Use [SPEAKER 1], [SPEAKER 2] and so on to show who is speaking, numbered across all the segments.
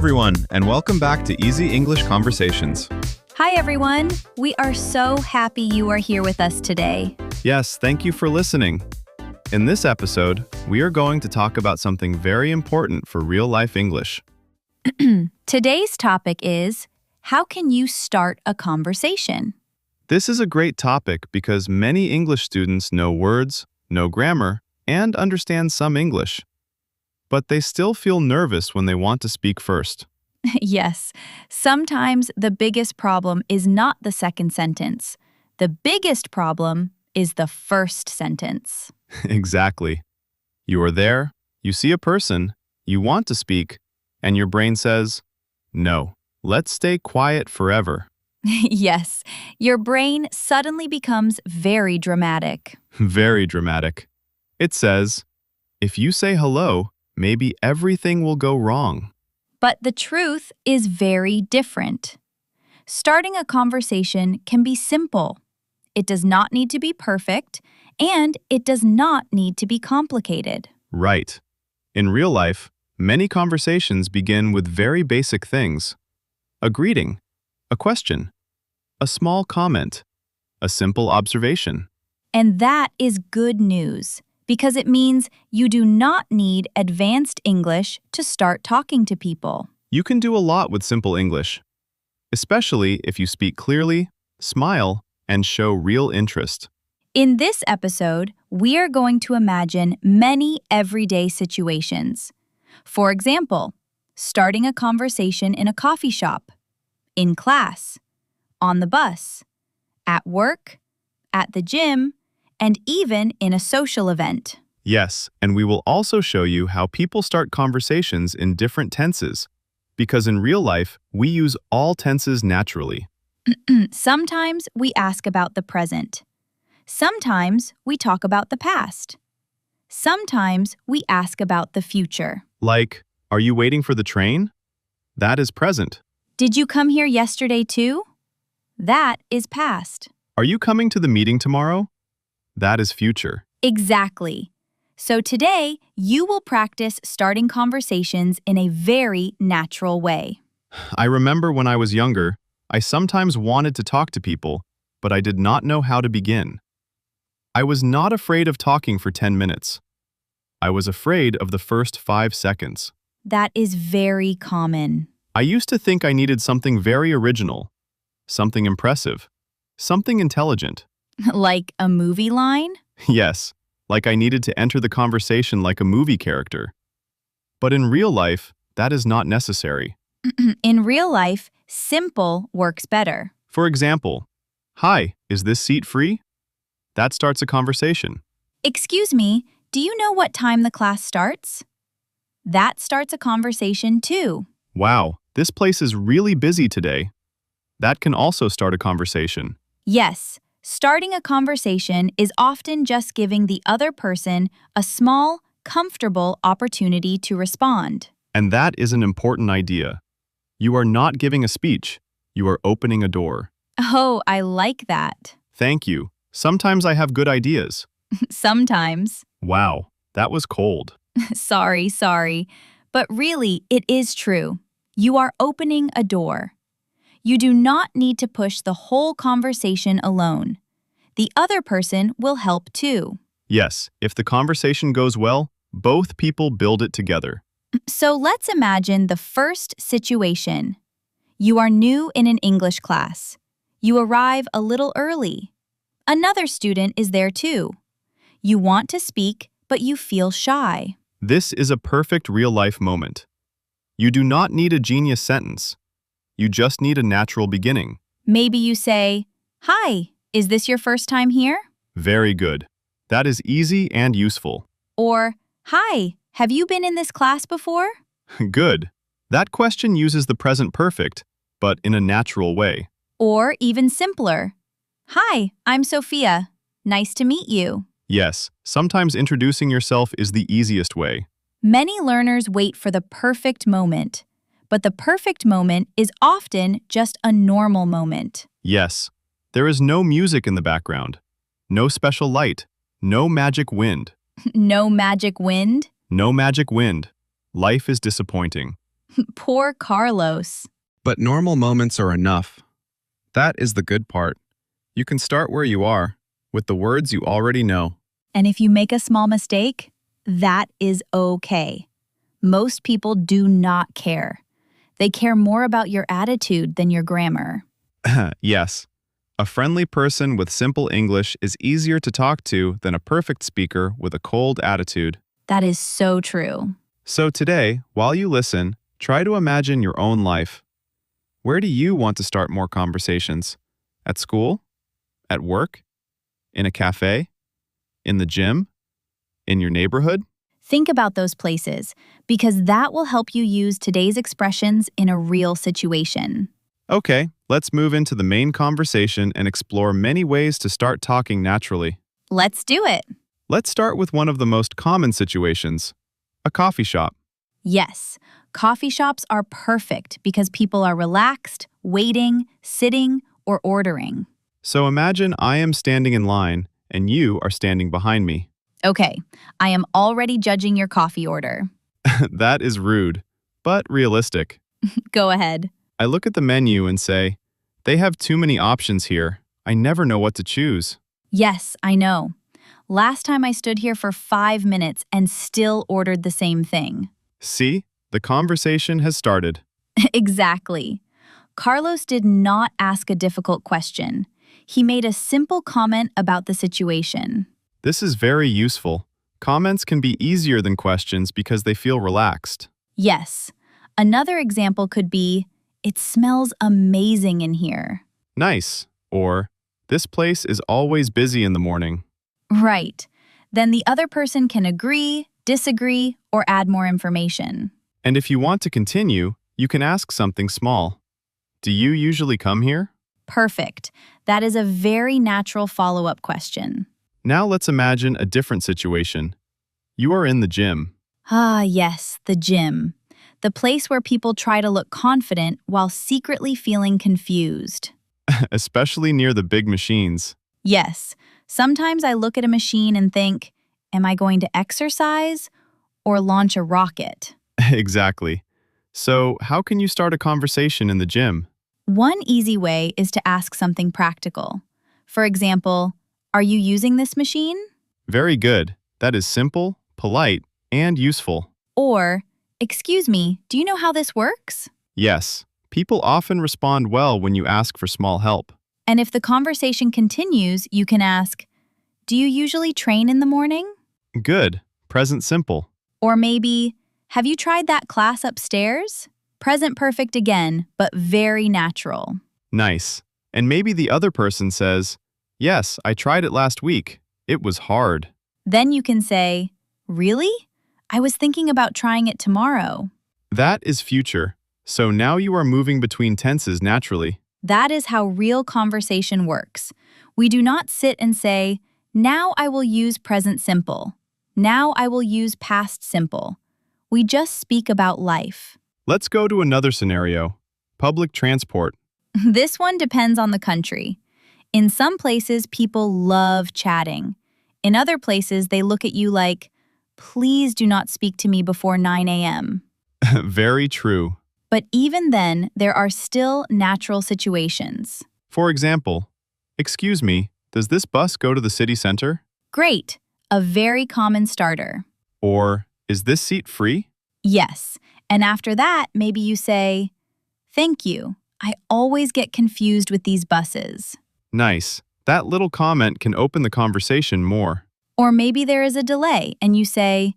[SPEAKER 1] everyone, and welcome back to Easy English Conversations.
[SPEAKER 2] Hi, everyone. We are so happy you are here with us today.
[SPEAKER 1] Yes, thank you for listening. In this episode, we are going to talk about something very important for real-life English.
[SPEAKER 2] Today's topic is, how can you start a conversation?
[SPEAKER 1] This is a great topic because many English students know words, know grammar, and understand some English. But they still feel nervous when they want to speak first.
[SPEAKER 2] Yes, sometimes the biggest problem is not the second sentence. The biggest problem is the first sentence.
[SPEAKER 1] Exactly. You are there, you see a person, you want to speak, and your brain says, "No, let's stay quiet forever."
[SPEAKER 2] Yes, your brain suddenly becomes very dramatic.
[SPEAKER 1] Very dramatic. It says, if you say hello, maybe everything will go wrong.
[SPEAKER 2] But the truth is very different. Starting a conversation can be simple. It does not need to be perfect, and it does not need to be complicated.
[SPEAKER 1] Right. In real life, many conversations begin with very basic things. A greeting, a question, a small comment, a simple observation.
[SPEAKER 2] And that is good news, because it means you do not need advanced English to start talking to people.
[SPEAKER 1] You can do a lot with simple English, especially if you speak clearly, smile, and show real interest.
[SPEAKER 2] In this episode, we are going to imagine many everyday situations. For example, starting a conversation in a coffee shop, in class, on the bus, at work, at the gym, and even in a social event.
[SPEAKER 1] Yes, and we will also show you how people start conversations in different tenses, because in real life, we use all tenses naturally.
[SPEAKER 2] Sometimes we ask about the present. Sometimes we talk about the past. Sometimes we ask about the future.
[SPEAKER 1] Like, are you waiting for the train? That is present.
[SPEAKER 2] Did you come here yesterday too? That is past.
[SPEAKER 1] Are you coming to the meeting tomorrow? That is future.
[SPEAKER 2] Exactly. So today, you will practice starting conversations in a very natural way.
[SPEAKER 1] I remember when I was younger, I sometimes wanted to talk to people, but I did not know how to begin. I was not afraid of talking for 10 minutes. I was afraid of the first 5 seconds.
[SPEAKER 2] That is very common.
[SPEAKER 1] I used to think I needed something very original, something impressive, something intelligent.
[SPEAKER 2] Like a movie line?
[SPEAKER 1] Yes, like I needed to enter the conversation like a movie character. But in real life, that is not necessary.
[SPEAKER 2] In real life, simple works better.
[SPEAKER 1] For example, "Hi, is this seat free?" That starts a conversation.
[SPEAKER 2] Excuse me, do you know what time the class starts? That starts a conversation too.
[SPEAKER 1] Wow, this place is really busy today. That can also start a conversation.
[SPEAKER 2] Yes, starting a conversation is often just giving the other person a small, comfortable opportunity to respond.
[SPEAKER 1] And that is an important idea. You are not giving a speech. You are opening a door.
[SPEAKER 2] Oh, I like that.
[SPEAKER 1] Thank you. Sometimes I have good ideas.
[SPEAKER 2] Sometimes.
[SPEAKER 1] Wow, that was cold.
[SPEAKER 2] Sorry. But really, it is true. You are opening a door. You do not need to push the whole conversation alone. The other person will help too.
[SPEAKER 1] Yes, if the conversation goes well, both people build it together.
[SPEAKER 2] So let's imagine the first situation. You are new in an English class. You arrive a little early. Another student is there too. You want to speak, but you feel shy.
[SPEAKER 1] This is a perfect real-life moment. You do not need a genius sentence. You just need a natural beginning.
[SPEAKER 2] Maybe you say, "Hi, is this your first time here?"
[SPEAKER 1] Very good. That is easy and useful.
[SPEAKER 2] Or, "Hi, have you been in this class before?"
[SPEAKER 1] Good. That question uses the present perfect, but in a natural way.
[SPEAKER 2] Or even simpler, "Hi, I'm Sophia. Nice to meet you."
[SPEAKER 1] Yes, sometimes introducing yourself is the easiest way.
[SPEAKER 2] Many learners wait for the perfect moment, but the perfect moment is often just a normal moment.
[SPEAKER 1] Yes, there is no music in the background, no special light, no magic wind.
[SPEAKER 2] No magic wind?
[SPEAKER 1] No magic wind. Life is disappointing.
[SPEAKER 2] Poor Carlos.
[SPEAKER 1] But normal moments are enough. That is the good part. You can start where you are, with the words you already know.
[SPEAKER 2] And if you make a small mistake, that is okay. Most people do not care. They care more about your attitude than your grammar.
[SPEAKER 1] Yes. A friendly person with simple English is easier to talk to than a perfect speaker with a cold attitude.
[SPEAKER 2] That is so true.
[SPEAKER 1] So today, while you listen, try to imagine your own life. Where do you want to start more conversations? At school? At work? In a cafe? In the gym? In your neighborhood?
[SPEAKER 2] Think about those places, because that will help you use today's expressions in a real situation.
[SPEAKER 1] Okay, let's move into the main conversation and explore many ways to start talking naturally.
[SPEAKER 2] Let's do it.
[SPEAKER 1] Let's start with one of the most common situations, a coffee shop.
[SPEAKER 2] Yes, coffee shops are perfect because people are relaxed, waiting, sitting, or ordering.
[SPEAKER 1] So imagine I am standing in line and you are standing behind me.
[SPEAKER 2] Okay, I am already judging your coffee order.
[SPEAKER 1] That is rude, but realistic.
[SPEAKER 2] Go ahead.
[SPEAKER 1] I look at the menu and say, they have too many options here. I never know what to choose.
[SPEAKER 2] Yes, I know. Last time I stood here for 5 minutes and still ordered the same thing.
[SPEAKER 1] See, the conversation has started.
[SPEAKER 2] Exactly. Carlos did not ask a difficult question. He made a simple comment about the situation.
[SPEAKER 1] This is very useful. Comments can be easier than questions because they feel relaxed.
[SPEAKER 2] Yes. Another example could be, it smells amazing in here.
[SPEAKER 1] Nice. Or, this place is always busy in the morning.
[SPEAKER 2] Right. Then the other person can agree, disagree, or add more information.
[SPEAKER 1] And if you want to continue, you can ask something small. Do you usually come here?
[SPEAKER 2] Perfect. That is a very natural follow-up question.
[SPEAKER 1] Now let's imagine a different situation. You are in the gym.
[SPEAKER 2] Ah, yes, the gym. The place where people try to look confident while secretly feeling confused.
[SPEAKER 1] Especially near the big machines.
[SPEAKER 2] Yes, sometimes I look at a machine and think, am I going to exercise or launch a rocket?
[SPEAKER 1] Exactly. So, how can you start a conversation in the gym?
[SPEAKER 2] One easy way is to ask something practical. For example, are you using this machine?
[SPEAKER 1] Very good. That is simple, polite, and useful.
[SPEAKER 2] Or, excuse me, do you know how this works?
[SPEAKER 1] Yes, people often respond well when you ask for small help.
[SPEAKER 2] And if the conversation continues, you can ask, do you usually train in the morning?
[SPEAKER 1] Good. Present simple.
[SPEAKER 2] Or maybe, have you tried that class upstairs? Present perfect again, but very natural.
[SPEAKER 1] Nice. And maybe the other person says, yes, I tried it last week. It was hard.
[SPEAKER 2] Then you can say, really? I was thinking about trying it tomorrow.
[SPEAKER 1] That is future. So now you are moving between tenses naturally.
[SPEAKER 2] That is how real conversation works. We do not sit and say, now I will use present simple. Now I will use past simple. We just speak about life.
[SPEAKER 1] Let's go to another scenario. Public transport.
[SPEAKER 2] This one depends on the country. In some places, people love chatting. In other places, they look at you like, please do not speak to me before 9 a.m.
[SPEAKER 1] Very true.
[SPEAKER 2] But even then, there are still natural situations.
[SPEAKER 1] For example, excuse me, does this bus go to the city center?
[SPEAKER 2] Great, a very common starter.
[SPEAKER 1] Or, is this seat free?
[SPEAKER 2] Yes, and after that, maybe you say, thank you. I always get confused with these buses.
[SPEAKER 1] Nice. That little comment can open the conversation more.
[SPEAKER 2] Or maybe there is a delay and you say,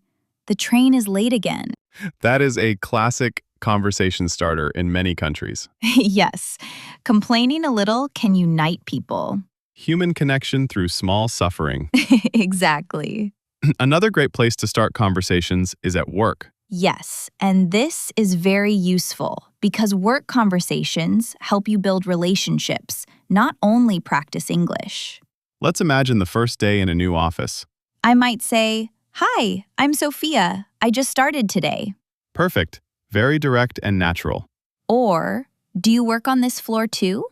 [SPEAKER 2] the train is late again.
[SPEAKER 1] That is a classic conversation starter in many countries.
[SPEAKER 2] Yes, complaining a little can unite people.
[SPEAKER 1] Human connection through small suffering.
[SPEAKER 2] Exactly.
[SPEAKER 1] Another great place to start conversations is at work.
[SPEAKER 2] Yes, and this is very useful because work conversations help you build relationships, not only practice English.
[SPEAKER 1] Let's imagine the first day in a new office.
[SPEAKER 2] I might say, hi, I'm Sophia. I just started today.
[SPEAKER 1] Perfect. Very direct and natural.
[SPEAKER 2] Or, do you work on this floor too?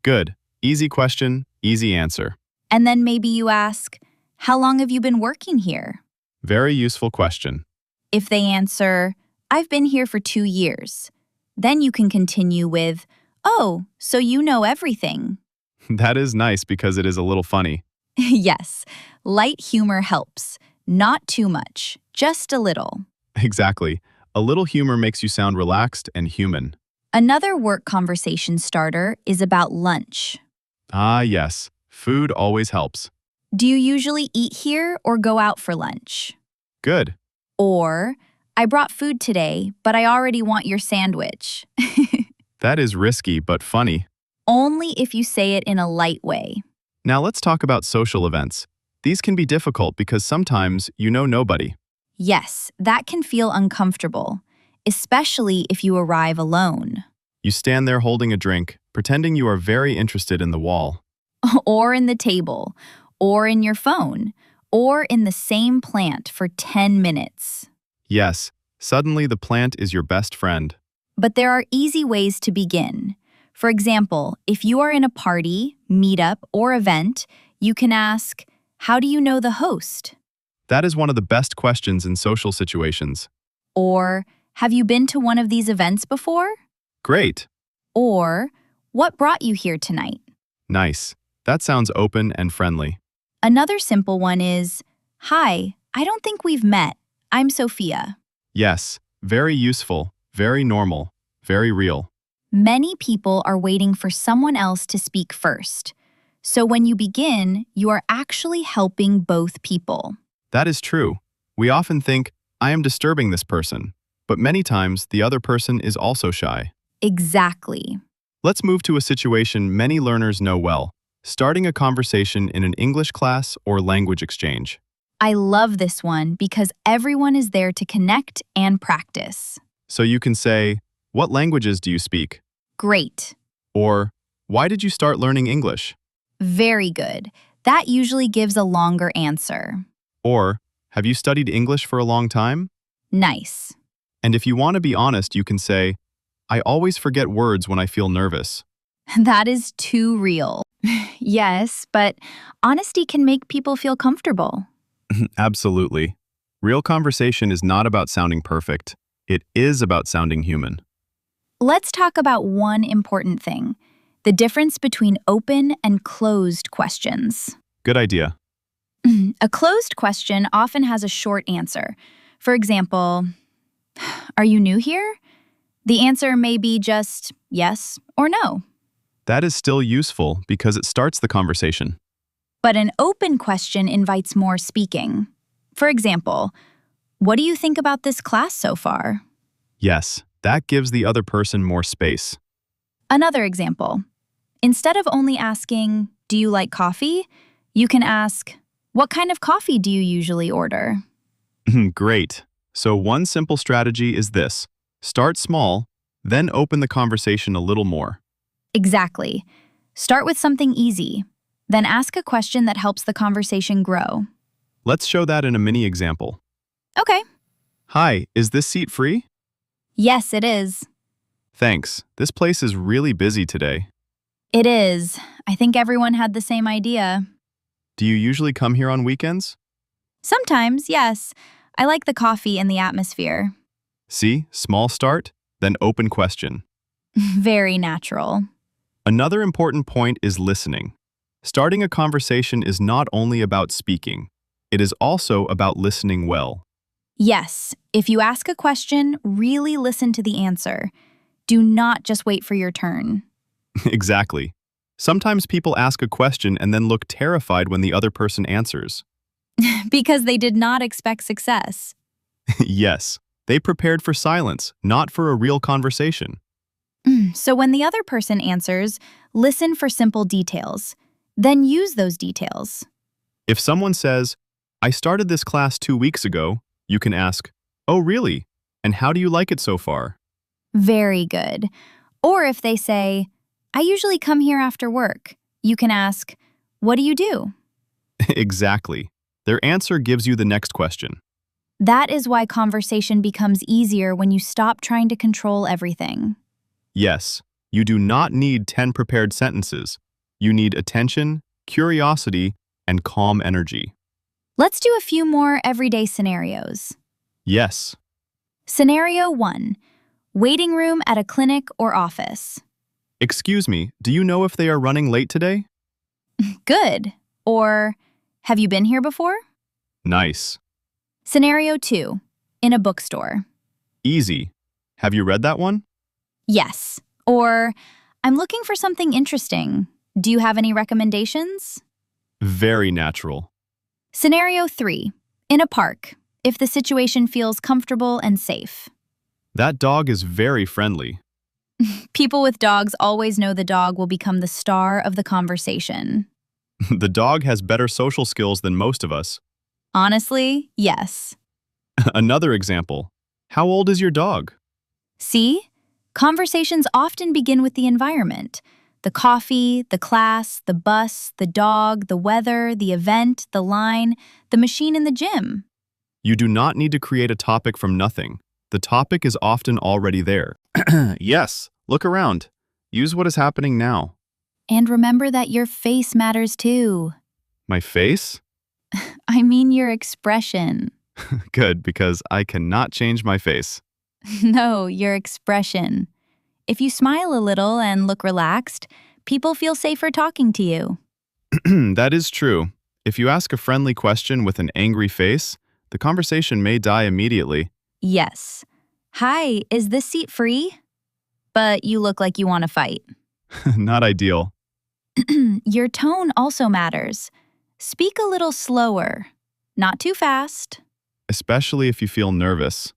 [SPEAKER 1] Good. Easy question, easy answer.
[SPEAKER 2] And then maybe you ask, how long have you been working here?
[SPEAKER 1] Very useful question.
[SPEAKER 2] If they answer, I've been here for 2 years. Then you can continue with, oh, so you know everything.
[SPEAKER 1] That is nice because it is a little funny.
[SPEAKER 2] Yes, light humor helps. Not too much, just a little.
[SPEAKER 1] Exactly. A little humor makes you sound relaxed and human.
[SPEAKER 2] Another work conversation starter is about lunch.
[SPEAKER 1] Ah, yes. Food always helps.
[SPEAKER 2] Do you usually eat here or go out for lunch?
[SPEAKER 1] Good.
[SPEAKER 2] Or, I brought food today, but I already want your sandwich.
[SPEAKER 1] That is risky but funny.
[SPEAKER 2] Only if you say it in a light way.
[SPEAKER 1] Now let's talk about social events. These can be difficult because sometimes you know nobody.
[SPEAKER 2] Yes, that can feel uncomfortable, especially if you arrive alone.
[SPEAKER 1] You stand there holding a drink, pretending you are very interested in the wall.
[SPEAKER 2] Or in the table, or in your phone, or in the same plant for 10 minutes.
[SPEAKER 1] Yes, suddenly the plant is your best friend.
[SPEAKER 2] But there are easy ways to begin. For example, if you are in a party, meetup, or event, you can ask, how do you know the host?
[SPEAKER 1] That is one of the best questions in social situations.
[SPEAKER 2] Or, have you been to one of these events before?
[SPEAKER 1] Great.
[SPEAKER 2] Or, what brought you here tonight?
[SPEAKER 1] Nice. That sounds open and friendly.
[SPEAKER 2] Another simple one is, hi, I don't think we've met. I'm Sophia.
[SPEAKER 1] Yes, very useful, very normal, very real.
[SPEAKER 2] Many people are waiting for someone else to speak first. So when you begin, you are actually helping both people.
[SPEAKER 1] That is true. We often think, I am disturbing this person, but many times the other person is also shy.
[SPEAKER 2] Exactly.
[SPEAKER 1] Let's move to a situation many learners know well, starting a conversation in an English class or language exchange.
[SPEAKER 2] I love this one because everyone is there to connect and practice.
[SPEAKER 1] So you can say, what languages do you speak?
[SPEAKER 2] Great.
[SPEAKER 1] Or, why did you start learning English?
[SPEAKER 2] Very good. That usually gives a longer answer.
[SPEAKER 1] Or, have you studied English for a long time?
[SPEAKER 2] Nice.
[SPEAKER 1] And if you want to be honest, you can say, I always forget words when I feel nervous.
[SPEAKER 2] That is too real. Yes, but honesty can make people feel comfortable.
[SPEAKER 1] Absolutely. Real conversation is not about sounding perfect. It is about sounding human.
[SPEAKER 2] Let's talk about one important thing, the difference between open and closed questions.
[SPEAKER 1] Good idea.
[SPEAKER 2] A closed question often has a short answer. For example, are you new here? The answer may be just yes or no.
[SPEAKER 1] That is still useful because it starts the conversation.
[SPEAKER 2] But an open question invites more speaking. For example, what do you think about this class so far?
[SPEAKER 1] Yes, that gives the other person more space.
[SPEAKER 2] Another example. Instead of only asking, do you like coffee? You can ask, what kind of coffee do you usually order?
[SPEAKER 1] Great. So one simple strategy is this. Start small, then open the conversation a little more.
[SPEAKER 2] Exactly. Start with something easy, then ask a question that helps the conversation grow.
[SPEAKER 1] Let's show that in a mini example.
[SPEAKER 2] Okay.
[SPEAKER 1] Hi, is this seat free?
[SPEAKER 2] Yes, it is.
[SPEAKER 1] Thanks. This place is really busy today.
[SPEAKER 2] It is. I think everyone had the same idea.
[SPEAKER 1] Do you usually come here on weekends?
[SPEAKER 2] Sometimes, yes. I like the coffee and the atmosphere.
[SPEAKER 1] See, small start, then open question.
[SPEAKER 2] Very natural.
[SPEAKER 1] Another important point is listening. Starting a conversation is not only about speaking, it is also about listening well.
[SPEAKER 2] Yes, if you ask a question, really listen to the answer. Do not just wait for your turn.
[SPEAKER 1] Exactly. Sometimes people ask a question and then look terrified when the other person answers.
[SPEAKER 2] Because they did not expect success.
[SPEAKER 1] Yes, they prepared for silence, not for a real conversation.
[SPEAKER 2] So when the other person answers, listen for simple details. Then use those details.
[SPEAKER 1] If someone says, I started this class 2 weeks ago, you can ask, oh really? And how do you like it so far?
[SPEAKER 2] Very good. Or if they say, I usually come here after work, you can ask, what do you do?
[SPEAKER 1] Exactly. Their answer gives you the next question.
[SPEAKER 2] That is why conversation becomes easier when you stop trying to control everything.
[SPEAKER 1] Yes, you do not need 10 prepared sentences. You need attention, curiosity, and calm energy.
[SPEAKER 2] Let's do a few more everyday scenarios.
[SPEAKER 1] Yes.
[SPEAKER 2] Scenario 1. Waiting room at a clinic or office.
[SPEAKER 1] Excuse me, do you know if they are running late today?
[SPEAKER 2] Good. Or, have you been here before?
[SPEAKER 1] Nice.
[SPEAKER 2] Scenario 2. In a bookstore.
[SPEAKER 1] Easy. Have you read that one?
[SPEAKER 2] Yes. Or, I'm looking for something interesting. Do you have any recommendations?
[SPEAKER 1] Very natural.
[SPEAKER 2] Scenario 3. In a park. If the situation feels comfortable and safe.
[SPEAKER 1] That dog is very friendly.
[SPEAKER 2] People with dogs always know the dog will become the star of the conversation.
[SPEAKER 1] The dog has better social skills than most of us.
[SPEAKER 2] Honestly, yes.
[SPEAKER 1] Another example. How old is your dog?
[SPEAKER 2] See? Conversations often begin with the environment. The coffee, the class, the bus, the dog, the weather, the event, the line, the machine in the gym.
[SPEAKER 1] You do not need to create a topic from nothing. The topic is often already there. Yes, look around. Use what is happening now.
[SPEAKER 2] And remember that your face matters too.
[SPEAKER 1] My face?
[SPEAKER 2] I mean your expression.
[SPEAKER 1] Good, because I cannot change my face.
[SPEAKER 2] No, your expression. If you smile a little and look relaxed, people feel safer talking to you.
[SPEAKER 1] That is true. If you ask a friendly question with an angry face, the conversation may die immediately.
[SPEAKER 2] Yes. Hi, is this seat free? But you look like you want to fight.
[SPEAKER 1] Not ideal.
[SPEAKER 2] Your tone also matters. Speak a little slower, not too fast.
[SPEAKER 1] Especially if you feel nervous.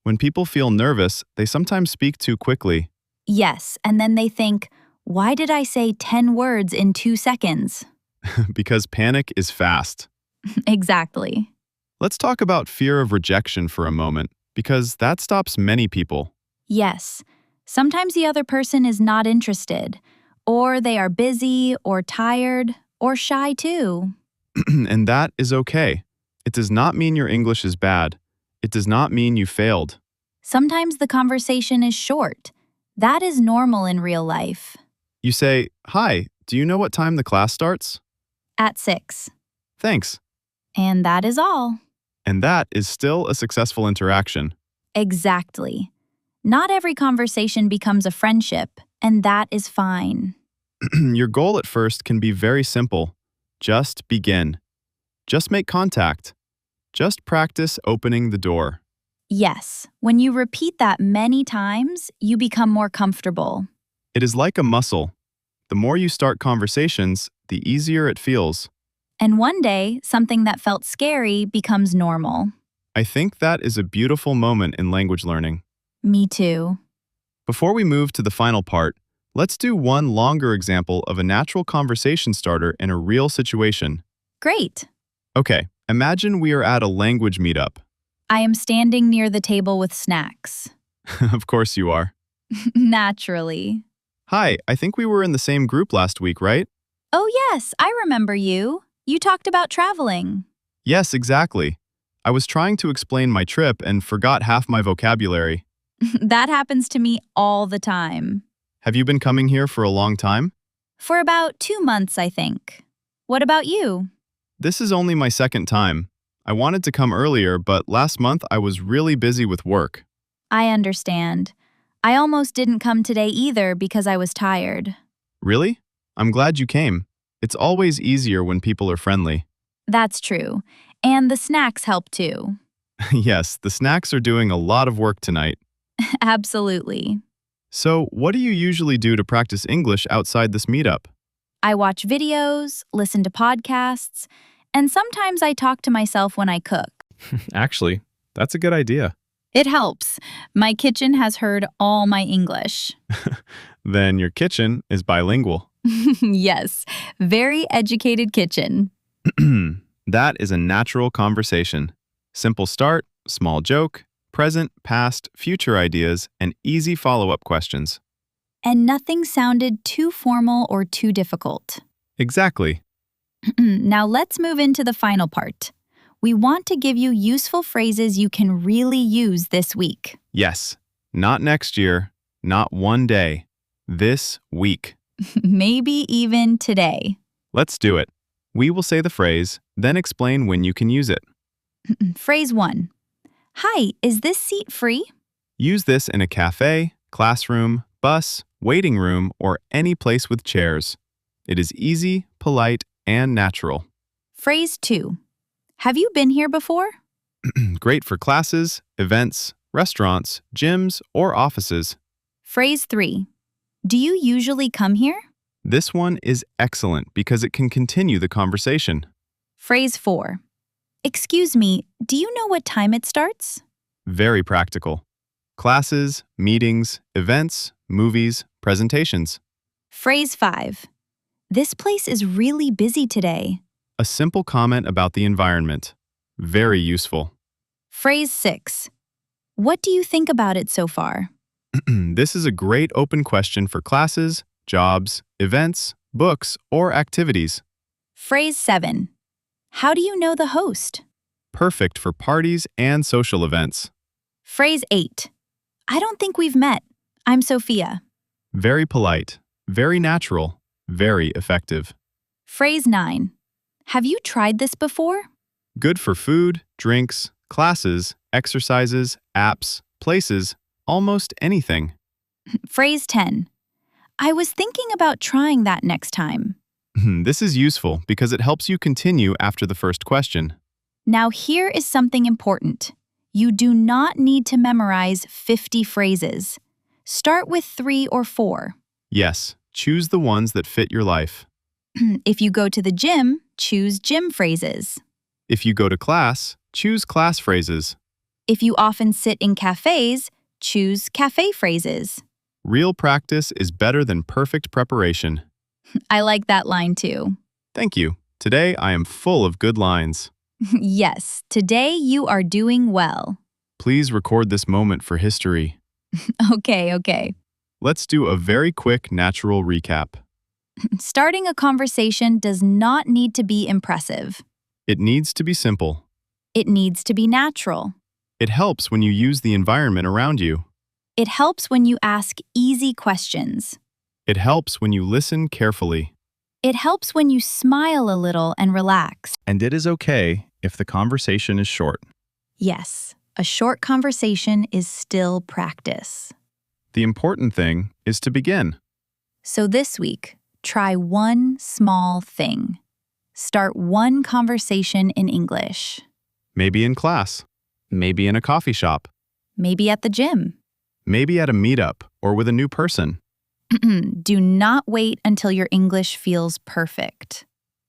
[SPEAKER 1] When people feel nervous, they sometimes speak too quickly.
[SPEAKER 2] Yes, and then they think, why did I say 10 words in 2 seconds?
[SPEAKER 1] Because panic is fast.
[SPEAKER 2] Exactly.
[SPEAKER 1] Let's talk about fear of rejection for a moment, because that stops many people.
[SPEAKER 2] Yes, sometimes the other person is not interested, or they are busy, or tired, or shy too.
[SPEAKER 1] And that is okay. It does not mean your English is bad. It does not mean you failed.
[SPEAKER 2] Sometimes the conversation is short. That is normal in real life.
[SPEAKER 1] You say, "Hi, do you know what time the class starts?"
[SPEAKER 2] At 6.
[SPEAKER 1] Thanks.
[SPEAKER 2] And that is all.
[SPEAKER 1] And that is still a successful interaction.
[SPEAKER 2] Exactly. Not every conversation becomes a friendship, and that is fine.
[SPEAKER 1] Your goal at first can be very simple. Just begin. Just make contact. Just practice opening the door.
[SPEAKER 2] Yes, when you repeat that many times, you become more comfortable.
[SPEAKER 1] It is like a muscle. The more you start conversations, the easier it feels.
[SPEAKER 2] And one day, something that felt scary becomes normal.
[SPEAKER 1] I think that is a beautiful moment in language learning.
[SPEAKER 2] Me too.
[SPEAKER 1] Before we move to the final part, let's do one longer example of a natural conversation starter in a real situation.
[SPEAKER 2] Great.
[SPEAKER 1] Okay, imagine we are at a language meetup.
[SPEAKER 2] I am standing near the table with snacks.
[SPEAKER 1] Of course you are.
[SPEAKER 2] Naturally.
[SPEAKER 1] Hi, I think we were in the same group last week, right?
[SPEAKER 2] Oh yes, I remember you. You talked about traveling.
[SPEAKER 1] Yes, exactly. I was trying to explain my trip and forgot half my vocabulary.
[SPEAKER 2] That happens to me all the time.
[SPEAKER 1] Have you been coming here for a long time?
[SPEAKER 2] For about 2 months, I think. What about you?
[SPEAKER 1] This is only my second time. I wanted to come earlier, but last month I was really busy with work.
[SPEAKER 2] I understand. I almost didn't come today either because I was tired.
[SPEAKER 1] Really? I'm glad you came. It's always easier when people are friendly.
[SPEAKER 2] That's true. And the snacks help too.
[SPEAKER 1] Yes, the snacks are doing a lot of work tonight.
[SPEAKER 2] Absolutely.
[SPEAKER 1] So, what do you usually do to practice English outside this meetup?
[SPEAKER 2] I watch videos, listen to podcasts, and sometimes I talk to myself when I cook.
[SPEAKER 1] Actually, that's a good idea.
[SPEAKER 2] It helps. My kitchen has heard all my English.
[SPEAKER 1] Then your kitchen is bilingual.
[SPEAKER 2] Yes, very educated kitchen.
[SPEAKER 1] That is a natural conversation. Simple start, small joke, present, past, future ideas, and easy follow-up questions.
[SPEAKER 2] And nothing sounded too formal or too difficult.
[SPEAKER 1] Exactly.
[SPEAKER 2] Now let's move into the final part. We want to give you useful phrases you can really use this week.
[SPEAKER 1] Yes. Not next year, not one day. This week.
[SPEAKER 2] Maybe even today.
[SPEAKER 1] Let's do it. We will say the phrase, then explain when you can use it.
[SPEAKER 2] Phrase 1. Hi, is this seat free?
[SPEAKER 1] Use this in a cafe, classroom, bus, waiting room, or any place with chairs. It is easy, polite, and natural.
[SPEAKER 2] Phrase 2. Have you been here before?
[SPEAKER 1] Great for classes, events, restaurants, gyms, or offices.
[SPEAKER 2] Phrase 3. Do you usually come here?
[SPEAKER 1] This one is excellent because it can continue the conversation.
[SPEAKER 2] Phrase 4. Excuse me, do you know what time it starts?
[SPEAKER 1] Very practical. Classes, meetings, events, movies, presentations.
[SPEAKER 2] Phrase 5. This place is really busy today.
[SPEAKER 1] A simple comment about the environment. Very useful.
[SPEAKER 2] Phrase 6. What do you think about it so far?
[SPEAKER 1] This is a great open question for classes, jobs, events, books, or activities.
[SPEAKER 2] Phrase 7. How do you know the host?
[SPEAKER 1] Perfect for parties and social events.
[SPEAKER 2] Phrase 8. I don't think we've met. I'm Sophia.
[SPEAKER 1] Very polite, very natural, very effective.
[SPEAKER 2] Phrase 9. Have you tried this before?
[SPEAKER 1] Good for food, drinks, classes, exercises, apps, places, almost anything.
[SPEAKER 2] Phrase 10. I was thinking about trying that next time.
[SPEAKER 1] This is useful because it helps you continue after the first question.
[SPEAKER 2] Now here is something important. You do not need to memorize 50 phrases. Start with 3 or 4.
[SPEAKER 1] Yes, choose the ones that fit your life.
[SPEAKER 2] If you go to the gym, choose gym phrases.
[SPEAKER 1] If you go to class, choose class phrases.
[SPEAKER 2] If you often sit in cafes, choose cafe phrases.
[SPEAKER 1] Real practice is better than perfect preparation.
[SPEAKER 2] I like that line too.
[SPEAKER 1] Thank you. Today I am full of good lines.
[SPEAKER 2] Yes, today you are doing well.
[SPEAKER 1] Please record this moment for history.
[SPEAKER 2] Okay.
[SPEAKER 1] Let's do a very quick natural recap.
[SPEAKER 2] Starting a conversation does not need to be impressive.
[SPEAKER 1] It needs to be simple.
[SPEAKER 2] It needs to be natural.
[SPEAKER 1] It helps when you use the environment around you.
[SPEAKER 2] It helps when you ask easy questions.
[SPEAKER 1] It helps when you listen carefully.
[SPEAKER 2] It helps when you smile a little and relax.
[SPEAKER 1] And it is okay if the conversation is short.
[SPEAKER 2] Yes, a short conversation is still practice.
[SPEAKER 1] The important thing is to begin.
[SPEAKER 2] So this week, try one small thing. Start one conversation in English.
[SPEAKER 1] Maybe in class. Maybe in a coffee shop.
[SPEAKER 2] Maybe at the gym.
[SPEAKER 1] Maybe at a meetup or with a new person.
[SPEAKER 2] Do not wait until your English feels perfect.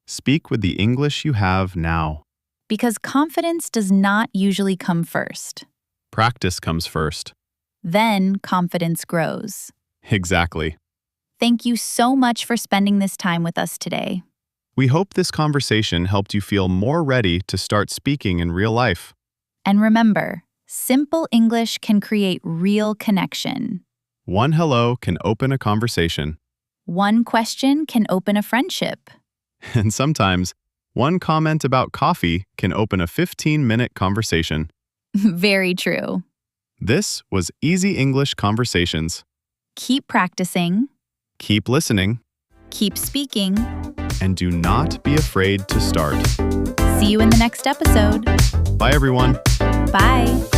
[SPEAKER 1] Speak with the English you have now.
[SPEAKER 2] Because confidence does not usually come first.
[SPEAKER 1] Practice comes first.
[SPEAKER 2] Then confidence grows.
[SPEAKER 1] Exactly.
[SPEAKER 2] Thank you so much for spending this time with us today.
[SPEAKER 1] We hope this conversation helped you feel more ready to start speaking in real life.
[SPEAKER 2] And remember, simple English can create real connection.
[SPEAKER 1] One hello can open a conversation.
[SPEAKER 2] One question can open a friendship.
[SPEAKER 1] And sometimes, one comment about coffee can open a 15-minute conversation.
[SPEAKER 2] Very true.
[SPEAKER 1] This was Easy English Conversations.
[SPEAKER 2] Keep practicing.
[SPEAKER 1] Keep listening.
[SPEAKER 2] Keep speaking.
[SPEAKER 1] And do not be afraid to start.
[SPEAKER 2] See you in the next episode.
[SPEAKER 1] Bye, everyone.
[SPEAKER 2] Bye.